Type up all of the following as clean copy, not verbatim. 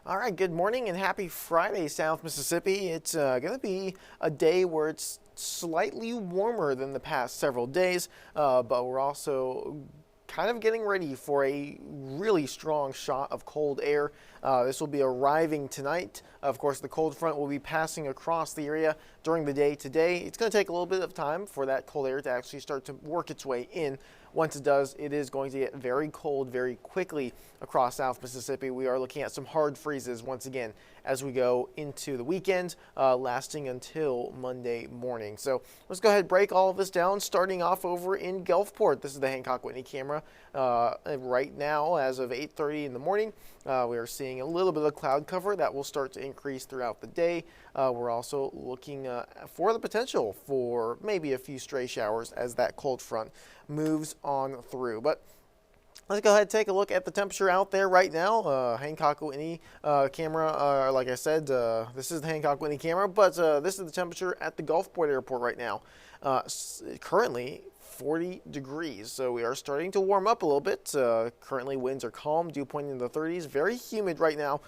All right, good morning and happy Friday, South Mississippi. It's going to be a day where it's slightly warmer than the past several days, but we're also kind of getting ready for a really strong shot of cold air. This will be arriving tonight. Of course, the cold front will be passing across the area during the day today. It's going to take a little bit of time for that cold air to actually start to work its way in. Once it does, it is going to get very cold very quickly across South Mississippi. We are looking at some hard freezes once again as we go into the weekend, lasting until Monday morning. So let's go ahead and break all of this down, starting off over in Gulfport. This is the Hancock Whitney camera. Right now, as of 8:30 in the morning, we are seeing a little bit of cloud cover that will start to increase throughout the day. We're also looking for the potential for maybe a few stray showers as that cold front moves on through. But let's go ahead and take a look at the temperature out there right now. Hancock Whitney camera, like I said, this is the Hancock Whitney camera, but this is the temperature at the Gulfport Airport right now. Currently 40 degrees, so we are starting to warm up a little bit. Currently winds are calm, dew point in the 30s, very humid right now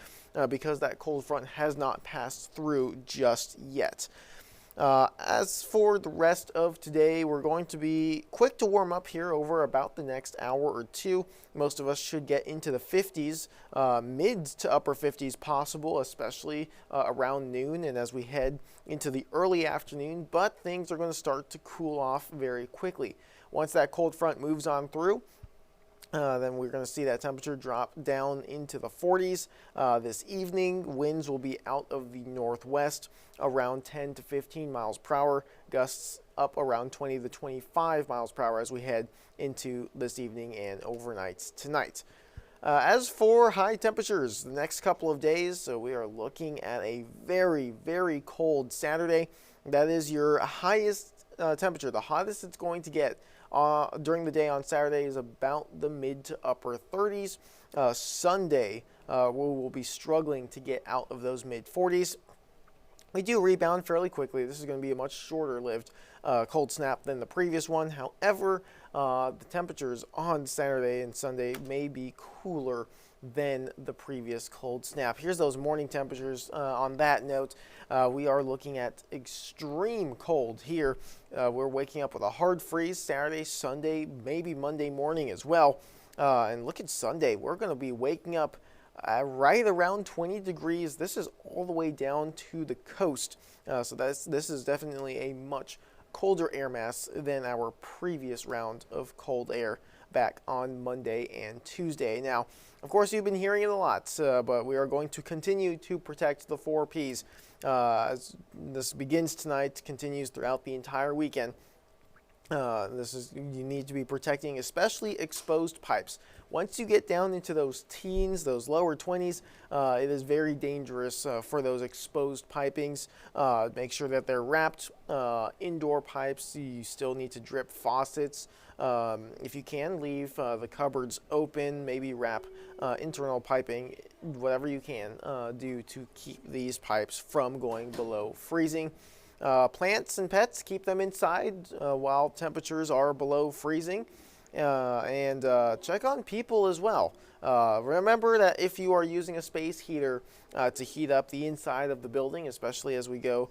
because that cold front has not passed through just yet. As for the rest of today, we're going to be quick to warm up here over about the next hour or two. Most of us should get into the 50s, mid to upper 50s possible, especially around noon and as we head into the early afternoon, but things are going to start to cool off very quickly. Once that cold front moves on through, then we're going to see that temperature drop down into the 40s. This evening, winds will be out of the northwest around 10 to 15 miles per hour, gusts up around 20 to 25 miles per hour as we head into this evening and overnight tonight. As for high temperatures, the next couple of days, so we are looking at a very, very cold Saturday. That is your highest temperature, the hottest it's going to get during the day on Saturday is about the mid to upper 30s. Sunday, we will be struggling to get out of those mid 40s. We do rebound fairly quickly. This is going to be a much shorter lived cold snap than the previous one. However, the temperatures on Saturday and Sunday may be cooler than the previous cold snap. Here's those morning temperatures. On that note, we are looking at extreme cold here. We're waking up with a hard freeze Saturday, Sunday, maybe Monday morning as well. And look at Sunday. We're going to be waking up right around 20 degrees. This is all the way down to the coast. So this is definitely a much colder air mass than our previous round of cold air back on Monday and Tuesday. Now, of course, you've been hearing it a lot, but we are going to continue to protect the 4 Ps as this begins tonight, continues throughout the entire weekend. You need to be protecting especially exposed pipes. Once you get down into those teens, those lower 20s, it is very dangerous for those exposed pipings. Make sure that they're wrapped. Indoor pipes, you still need to drip faucets. If you can, leave the cupboards open, maybe wrap internal piping, whatever you can do to keep these pipes from going below freezing. Plants and pets, keep them inside while temperatures are below freezing. And check on people as well. Remember that if you are using a space heater to heat up the inside of the building, especially as we go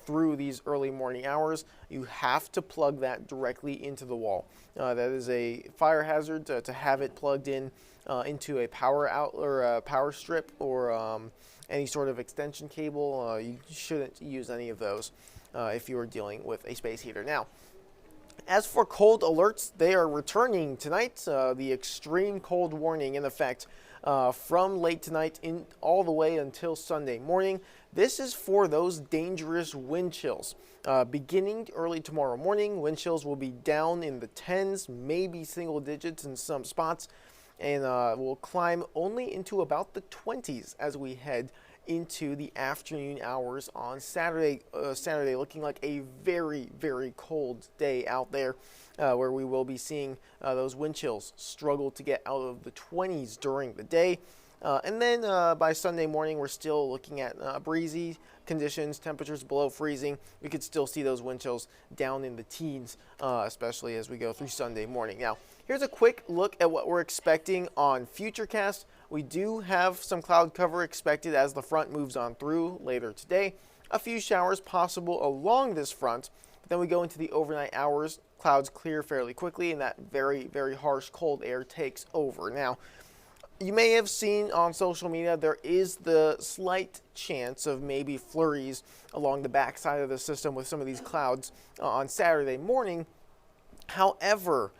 through these early morning hours, you have to plug that directly into the wall. That is a fire hazard to have it plugged in into a power outlet or a power strip or any sort of extension cable. You shouldn't use any of those if you are dealing with a space heater. Now, as for cold alerts, they are returning tonight. The extreme cold warning in effect from late tonight in all the way until Sunday morning. This is for those dangerous wind chills. Beginning early tomorrow morning, wind chills will be down in the 10s, maybe single digits in some spots, and will climb only into about the 20s as we head into the afternoon hours on Saturday. Saturday looking like a very, very cold day out there where we will be seeing those wind chills struggle to get out of the 20s during the day. And then by Sunday morning, we're still looking at breezy conditions, temperatures below freezing. We could still see those wind chills down in the teens, especially as we go through Sunday morning. Now, here's a quick look at what we're expecting on Futurecast. We do have some cloud cover expected as the front moves on through later today. A few showers possible along this front, but then we go into the overnight hours. Clouds clear fairly quickly, and that very, very harsh cold air takes over. Now, you may have seen on social media there is the slight chance of maybe flurries along the backside of the system with some of these clouds on Saturday morning. However,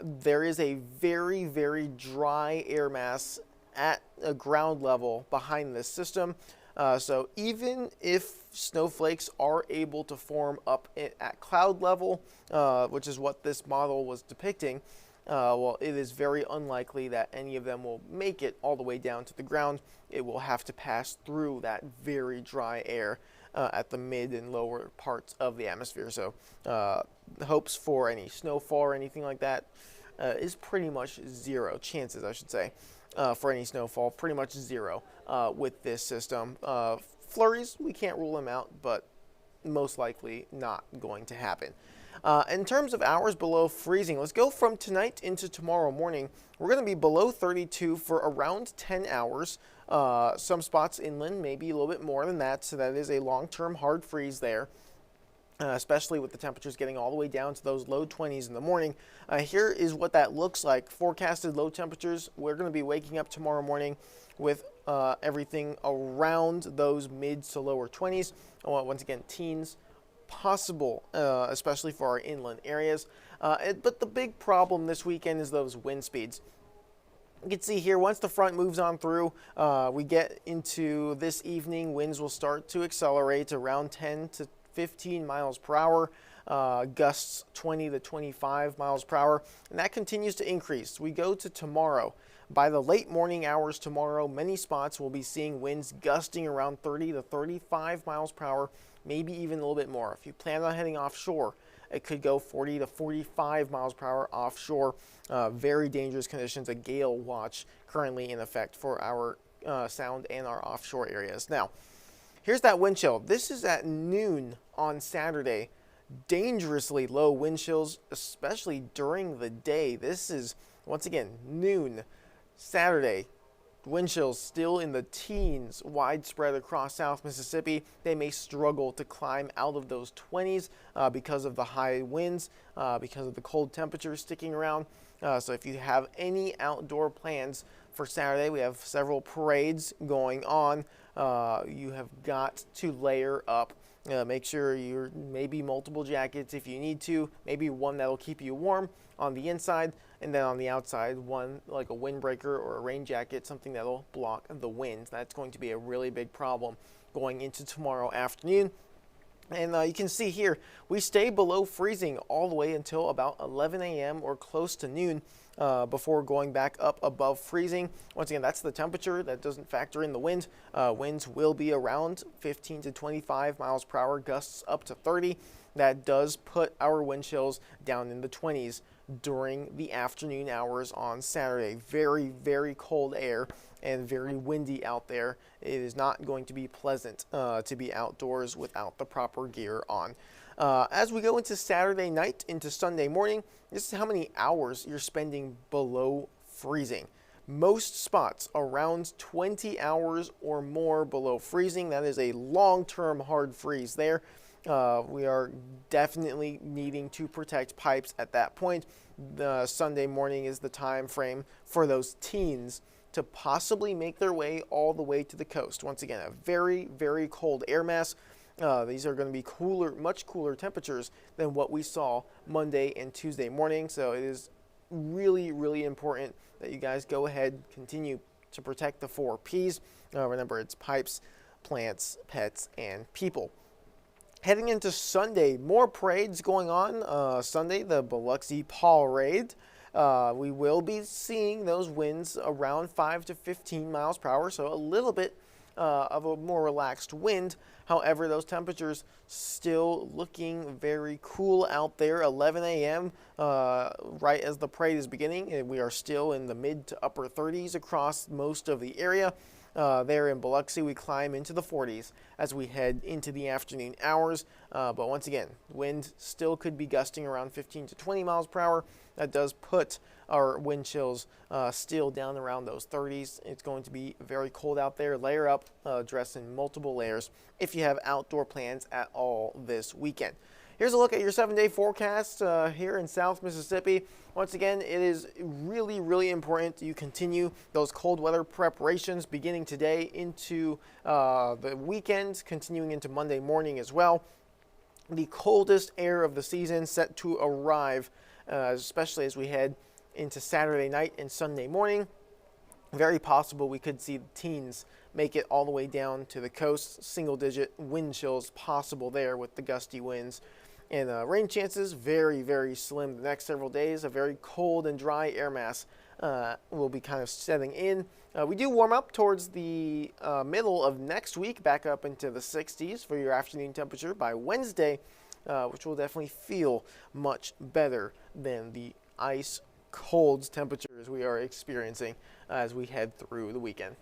there is a very, very dry air mass at a ground level behind this system. So even if snowflakes are able to form up at cloud level, which is what this model was depicting, well, it is very unlikely that any of them will make it all the way down to the ground. It will have to pass through that very dry air at the mid and lower parts of the atmosphere. So hopes for any snowfall or anything like that is pretty much zero. Chances, I should say, for any snowfall, pretty much zero with this system. Flurries, we can't rule them out, but most likely not going to happen. In terms of hours below freezing, let's go from tonight into tomorrow morning. We're going to be below 32 for around 10 hours. Some spots inland, maybe a little bit more than that, so that is a long-term hard freeze there, especially with the temperatures getting all the way down to those low 20s in the morning. Here is what that looks like. Forecasted low temperatures, we're going to be waking up tomorrow morning with everything around those mid to lower 20s. Once again, teens possible, especially for our inland areas. But the big problem this weekend is those wind speeds. You can see here, once the front moves on through, we get into this evening, winds will start to accelerate around 10 to 15 miles per hour, gusts 20 to 25 miles per hour, and that continues to increase. We go to tomorrow. By the late morning hours tomorrow, many spots will be seeing winds gusting around 30 to 35 miles per hour, maybe even a little bit more. If you plan on heading offshore, it could go 40 to 45 miles per hour offshore. Very dangerous conditions, a gale watch currently in effect for our sound and our offshore areas. Now, here's that wind chill. This is at noon on Saturday. Dangerously low wind chills, especially during the day. This is, once again, noon Saturday. Wind chills still in the teens, widespread across South Mississippi. They may struggle to climb out of those 20s because of the high winds, because of the cold temperatures sticking around. So if you have any outdoor plans for Saturday, we have several parades going on. You have got to layer up. Make sure you're maybe multiple jackets if you need to, maybe one that'll keep you warm on the inside, and then on the outside, one like a windbreaker or a rain jacket, something that'll block the wind. That's going to be a really big problem going into tomorrow afternoon. And you can see here, we stay below freezing all the way until about 11 a.m. or close to noon before going back up above freezing. Once again, that's the temperature. That doesn't factor in the wind. Winds will be around 15 to 25 miles per hour, gusts up to 30. That does put our wind chills down in the 20s during the afternoon hours on Saturday. Very, very cold air and very windy out there. It is not going to be pleasant to be outdoors without the proper gear on. As we go into Saturday night into Sunday morning, this is how many hours you're spending below freezing. Most spots around 20 hours or more below freezing. That is a long-term hard freeze there. We are definitely needing to protect pipes at that point. The Sunday morning is the time frame for those teens to possibly make their way all the way to the coast. Once again, a very, very cold air mass. These are going to be cooler, much cooler temperatures than what we saw Monday and Tuesday morning. So it is really, really important that you guys go ahead, continue to protect the 4 Ps. Remember, it's pipes, plants, pets, and people. Heading into Sunday, more parades going on. Sunday, the Biloxi Parade. We will be seeing those winds around 5 to 15 miles per hour, so a little bit of a more relaxed wind. However, those temperatures still looking very cool out there. 11 a.m. Right as the parade is beginning, and we are still in the mid to upper 30s across most of the area. There in Biloxi, we climb into the 40s as we head into the afternoon hours. But once again, wind still could be gusting around 15 to 20 miles per hour. That does put our wind chills still down around those 30s. It's going to be very cold out there. Layer up, dress in multiple layers if you have outdoor plans at all this weekend. Here's a look at your 7-day forecast here in South Mississippi. Once again, it is really, really important you continue those cold weather preparations beginning today into the weekend, continuing into Monday morning as well. The coldest air of the season set to arrive, especially as we head into Saturday night and Sunday morning. Very possible we could see the teens make it all the way down to the coast. Single-digit wind chills possible there with the gusty winds. And rain chances very, very slim the next several days. A very cold and dry air mass will be kind of setting in. We do warm up towards the middle of next week, back up into the 60s for your afternoon temperature by Wednesday, which will definitely feel much better than the ice cold temperatures we are experiencing as we head through the weekend.